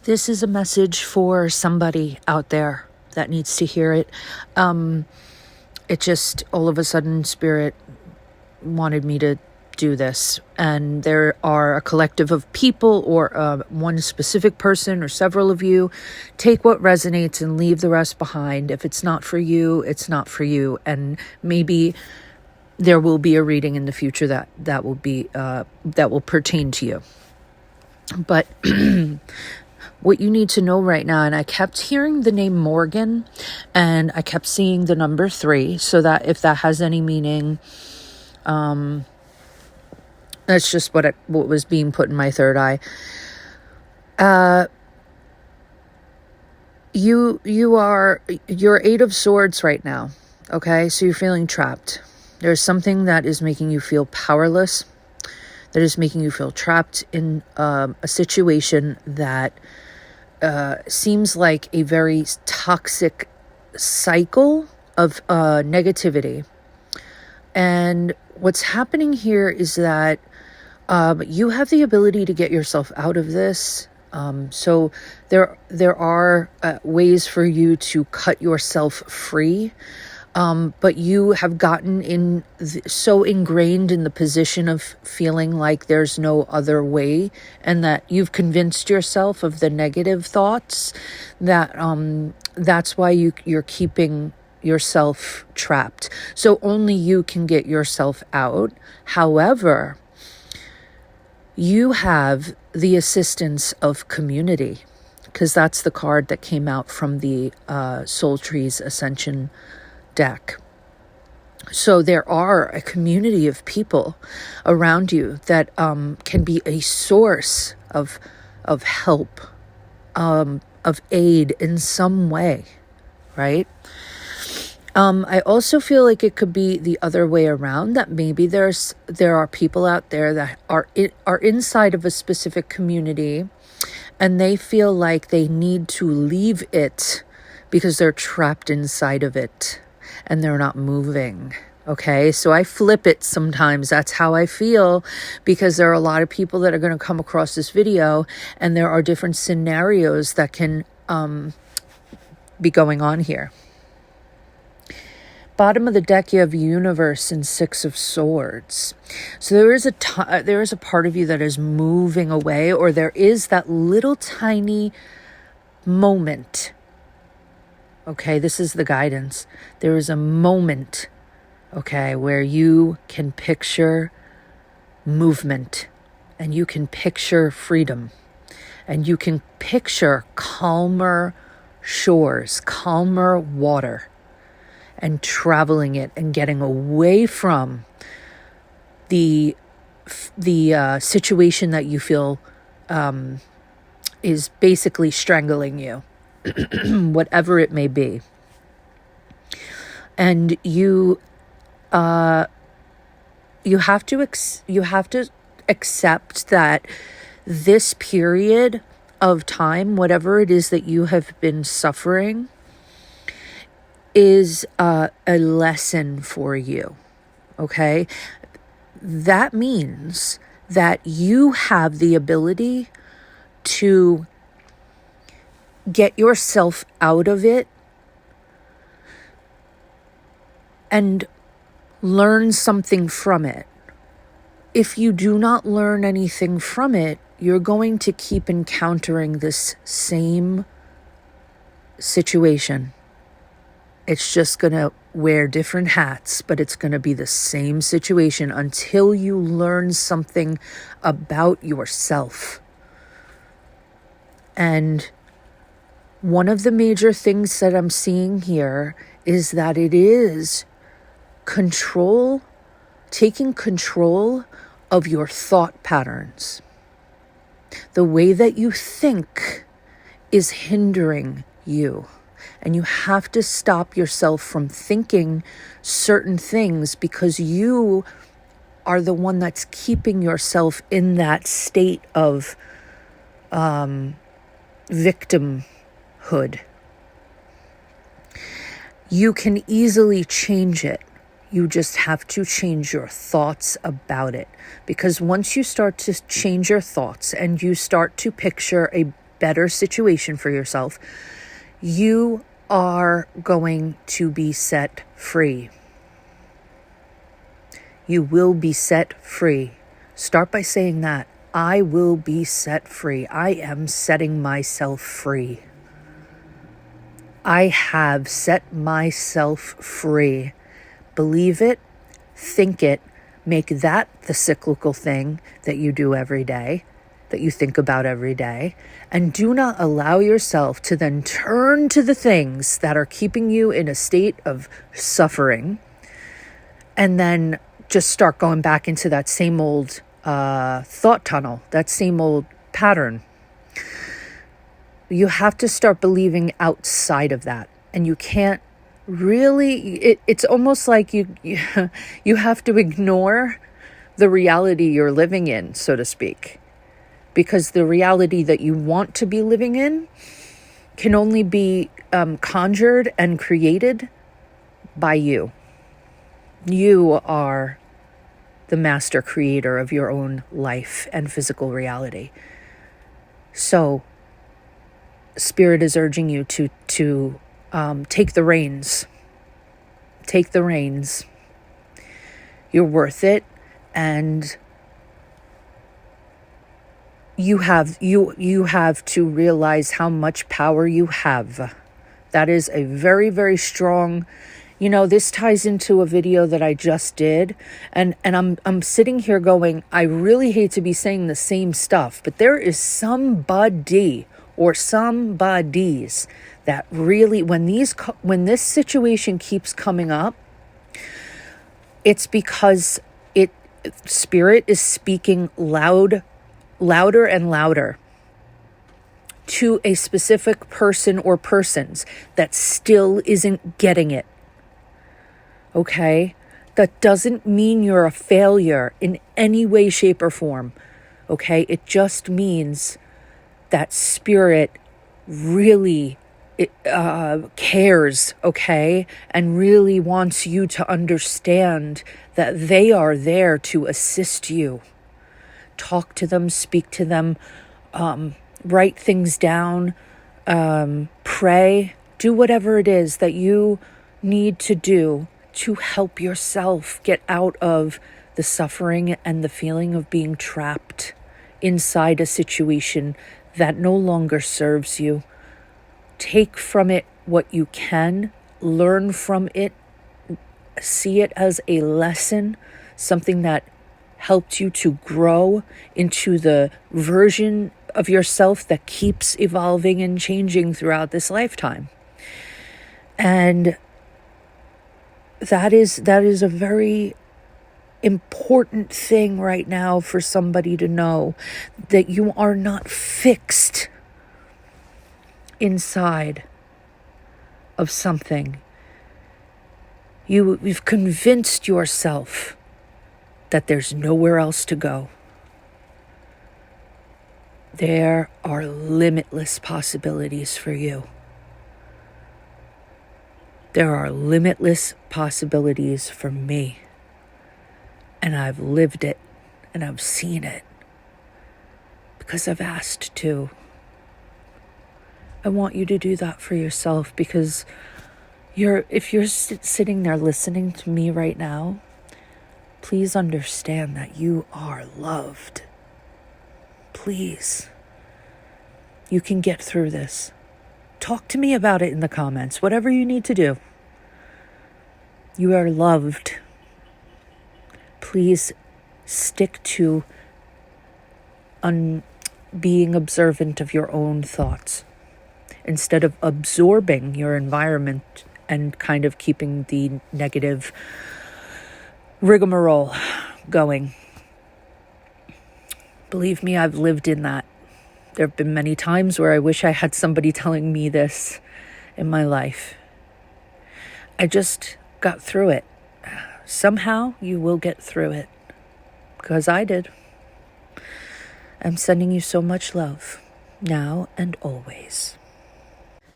This is a message for somebody out there that needs to hear it. It just, all of a sudden, Spirit wanted me to do this. And there are a collective of people or one specific person or several of you. Take what resonates and leave the rest behind. If it's not for you, it's not for you. And maybe there will be a reading in the future that will pertain to you. But what you need to know right now, and I kept hearing the name Morgan, and I kept seeing the number 3, so that if that has any meaning, that's just what was being put in my third eye. You're 8 of Swords right now. Okay, so you're feeling trapped. There's something that is making you feel powerless, that is making you feel trapped in a situation that seems like a very toxic cycle of negativity. And what's happening here is that you have the ability to get yourself out of this. So there are ways for you to cut yourself free. But you have gotten so ingrained in the position of feeling like there's no other way, and that you've convinced yourself of the negative thoughts that that's why you're keeping yourself trapped. So only you can get yourself out. However, you have the assistance of community, because that's the card that came out from the Soul Trees Ascension deck. So there are a community of people around you that can be a source of help, of aid in some way, right? I also feel like it could be the other way around, that maybe there are people out there that are inside of a specific community, and they feel like they need to leave it because they're trapped inside of it and they're not moving. Okay, so I flip it sometimes. That's how I feel, because there are a lot of people that are going to come across this video, and there are different scenarios that can be going on here. Bottom of the deck, you have Universe and 6 of Swords. So there is a part of you that is moving away, or there is that little tiny moment. Okay, this is the guidance. There is a moment, okay, where you can picture movement, and you can picture freedom, and you can picture calmer shores, calmer water, and traveling it and getting away from the situation that you feel is basically strangling you. Whatever it may be. And you have to accept that this period of time, whatever it is that you have been suffering, is a lesson for you. Okay? That means that you have the ability to get yourself out of it and learn something from it. If you do not learn anything from it, you're going to keep encountering this same situation. It's just going to wear different hats, but it's going to be the same situation until you learn something about yourself. And one of the major things that I'm seeing here is that it is taking control of your thought patterns. The way that you think is hindering you. And you have to stop yourself from thinking certain things, because you are the one that's keeping yourself in that state of victimhood. You can easily change it. You just have to change your thoughts about it. Because once you start to change your thoughts and you start to picture better situation for yourself, you are going to be set free. You will be set free. Start by saying that. I will be set free. I am setting myself free. I have set myself free. Believe it, think it, make that the cyclical thing that you do every day, that you think about every day, and do not allow yourself to then turn to the things that are keeping you in a state of suffering and then just start going back into that same old thought tunnel, that same old pattern. You have to start believing outside of that. And you can't really, it's almost like you have to ignore the reality you're living in, so to speak. Because the reality that you want to be living in can only be conjured and created by you. You are the master creator of your own life and physical reality. So, Spirit is urging you to take the reins. Take the reins. You're worth it, and you have to realize how much power you have. That is a very, very strong. This ties into a video that I just did, and I'm sitting here going, I really hate to be saying the same stuff, but there is somebody or somebodies that really, when this situation keeps coming up, it's because Spirit is speaking louder and louder to a specific person or persons that still isn't getting it. Okay? That doesn't mean you're a failure in any way, shape, or form. Okay? It just means that Spirit really cares, okay? And really wants you to understand that they are there to assist you. Talk to them, speak to them, write things down, pray, do whatever it is that you need to do to help yourself get out of the suffering and the feeling of being trapped inside a situation that no longer serves you. Take from it what you can, learn from it, see it as a lesson, something that helped you to grow into the version of yourself that keeps evolving and changing throughout this lifetime. And that is a very important thing right now for somebody to know, that you are not fixed inside of something. You've convinced yourself that there's nowhere else to go. There are limitless possibilities for you. There are limitless possibilities for me. And I've lived it, and I've seen it, because I've asked to. I want you to do that for yourself, because if you're sitting there listening to me right now, please understand that you are loved. Please. You can get through this. Talk to me about it in the comments, whatever you need to do. You are loved. Please stick to being observant of your own thoughts instead of absorbing your environment and kind of keeping the negative rigmarole going. Believe me, I've lived in that. There have been many times where I wish I had somebody telling me this in my life. I just got through it. Somehow you will get through it, because I did. I'm sending you so much love, now and always.